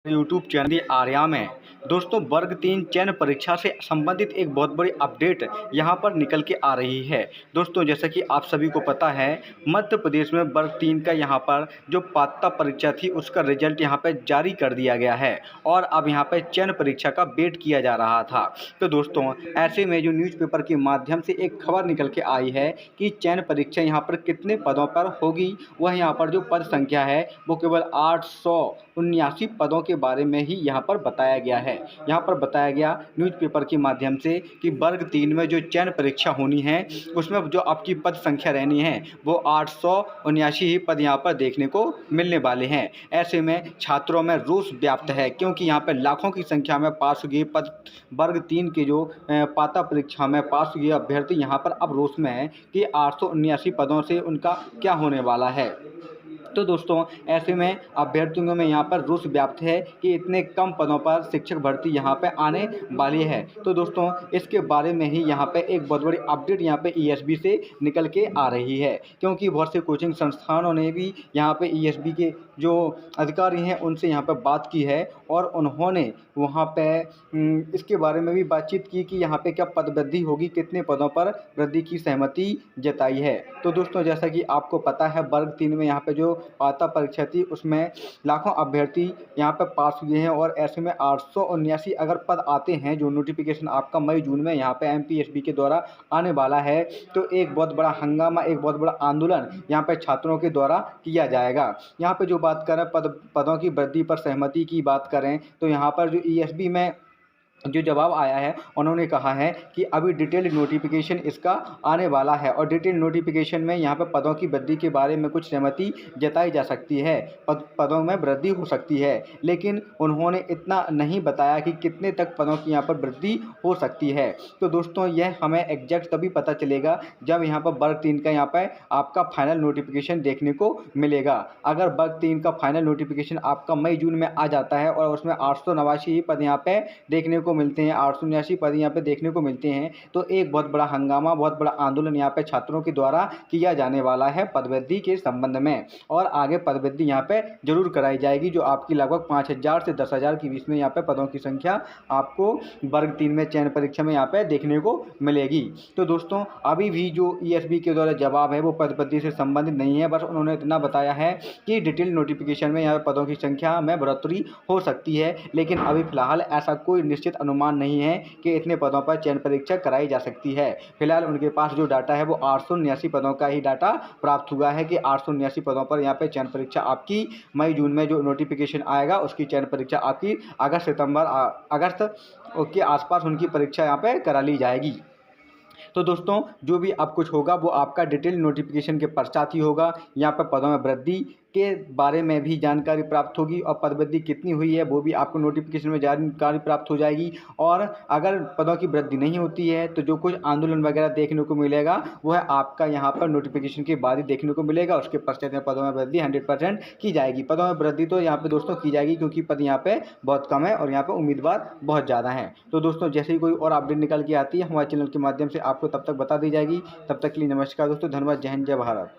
YouTube channel Arya में दोस्तों वर्ग 3 चयन परीक्षा से संबंधित एक बहुत बड़ी अपडेट यहां पर निकल के आ रही है। दोस्तों जैसा कि आप सभी को पता है, मध्य प्रदेश में वर्ग 3 का यहां पर जो पात्रता परीक्षा थी उसका रिजल्ट यहां पर जारी कर दिया गया है और अब यहां पर चयन परीक्षा का वेट किया जा रहा था। तो दोस्तों ऐसे में जो न्यूज़पेपर के माध्यम से एक खबर निकल के आई है कि चयन परीक्षा यहाँ पर कितने पदों पर होगी, वह यहाँ पर जो पद संख्या है वो केवल 879 पदों के बारे में ही यहाँ पर बताया गया है। यहाँ पर बताया गया न्यूज़पेपर के माध्यम से कि वर्ग 3 में जो चयन परीक्षा होनी है उसमें जो आपकी पद संख्या रहनी है वो 879 ही पद यहाँ पर देखने को मिलने वाले हैं। ऐसे में छात्रों में रोष व्याप्त है क्योंकि यहाँ पर लाखों की संख्या में पास हुए पद वर्ग 3 के जो पात्रता परीक्षा में पास हुए अभ्यर्थी यहाँ पर अब रोष में है कि 879 पदों से उनका क्या होने वाला है। तो दोस्तों ऐसे में अभ्यर्थियों में यहाँ पर रोष व्याप्त है कि इतने कम पदों पर शिक्षक भर्ती यहाँ पे आने वाली है। तो दोस्तों इसके बारे में ही यहाँ पे एक बहुत बड़ी अपडेट यहाँ पे ईएसबी से निकल के आ रही है, क्योंकि बहुत से कोचिंग संस्थानों ने भी यहाँ पे ईएसबी के जो अधिकारी हैं उनसे यहाँ पर बात की है और उन्होंने वहाँ पे इसके बारे में भी बातचीत की कि यहाँ पे क्या पद वृद्धि होगी, कितने पदों पर वृद्धि की सहमति जताई है। तो दोस्तों जैसा कि आपको पता है वर्ग 3 में यहाँ पे जो पात्रता परीक्षा थी उसमें लाखों अभ्यर्थी यहाँ पर पास हुए हैं और ऐसे में 879 अगर पद आते हैं, जो नोटिफिकेशन आपका मई जून में यहाँ पे एमपीएसबी के द्वारा आने वाला है, तो एक बहुत बड़ा हंगामा, एक बहुत बड़ा आंदोलन यहाँ पे छात्रों के द्वारा किया जाएगा। यहाँ पे जो बात करें पदों की वृद्धि पर सहमति की बात करें तो यहाँ पर जो ईएसबी में जो जवाब आया है उन्होंने कहा है कि अभी डिटेल्ड नोटिफिकेशन इसका आने वाला है और डिटेल्ड नोटिफिकेशन में यहाँ पर पदों की वृद्धि के बारे में कुछ सहमति जताई जा सकती है, पदों में वृद्धि हो सकती है, लेकिन उन्होंने इतना नहीं बताया कि कितने तक पदों की यहाँ पर वृद्धि हो सकती है। तो दोस्तों यह हमें एग्जैक्ट तभी पता चलेगा जब यहाँ पर वर्ग 3 का यहाँ पर आपका फाइनल नोटिफिकेशन देखने को मिलेगा। अगर वर्ग 3 का फाइनल नोटिफिकेशन आपका मई जून में आ जाता है और उसमें 889 ही पद यहाँ पे देखने को मिलते हैं, 879 पद यहाँ पे देखने को मिलते हैं, तो एक बहुत बड़ा हंगामा, बहुत बड़ा आंदोलन यहाँ पे छात्रों के द्वारा किया जाने वाला है पदवृद्धि के संबंध में और आगे पदवृद्धि यहाँ पे जरूर कराई जाएगी, जो आपकी लगभग 5000 से 10,000 के बीच में यहाँ पे पदों की संख्या आपको वर्ग 3 में चयन परीक्षा में यहाँ पे देखने को मिलेगी। तो दोस्तों अभी भी जो ईएसबी के द्वारा जवाब है वो पदवृद्धि से संबंधित नहीं है, बस उन्होंने इतना बताया है कि डिटेल नोटिफिकेशन में यहाँ पे पदों की संख्या में बढ़ोतरी हो सकती है, लेकिन अभी फिलहाल ऐसा कोई निश्चित अनुमान नहीं है कि इतने पदों पर चयन परीक्षा कराई जा सकती है। फिलहाल उनके पास जो डाटा है वो 879 पदों का ही डाटा प्राप्त हुआ है कि 879 पदों पर यहाँ पे चयन परीक्षा आपकी मई जून में जो नोटिफिकेशन आएगा उसकी चयन परीक्षा आपकी अगस्त के आसपास उनकी परीक्षा यहाँ पे करा ली जाएगी। तो दोस्तों जो भी अब कुछ होगा वो आपका डिटेल नोटिफिकेशन के पश्चात ही होगा। यहाँ पर पदों में वृद्धि के बारे में भी जानकारी प्राप्त होगी और पद वृद्धि कितनी हुई है वो भी आपको नोटिफिकेशन में जानकारी प्राप्त हो जाएगी। और अगर पदों की वृद्धि नहीं होती है तो जो कुछ आंदोलन वगैरह देखने को मिलेगा वह आपका यहाँ पर नोटिफिकेशन के बाद ही देखने को मिलेगा। उसके पश्चात में पदों में वृद्धि 100% की जाएगी। पदों में वृद्धि तो यहाँ पे दोस्तों की जाएगी क्योंकि पद यहाँ पे बहुत कम है और यहाँ पे उम्मीदवार बहुत ज़्यादा हैं। तो दोस्तों जैसे ही कोई और अपडेट निकल के आती है हमारे चैनल के माध्यम से आपको तब तक बता दी जाएगी। तब तक के लिए नमस्कार दोस्तों, धन्यवाद, जय हिंद, जय भारत।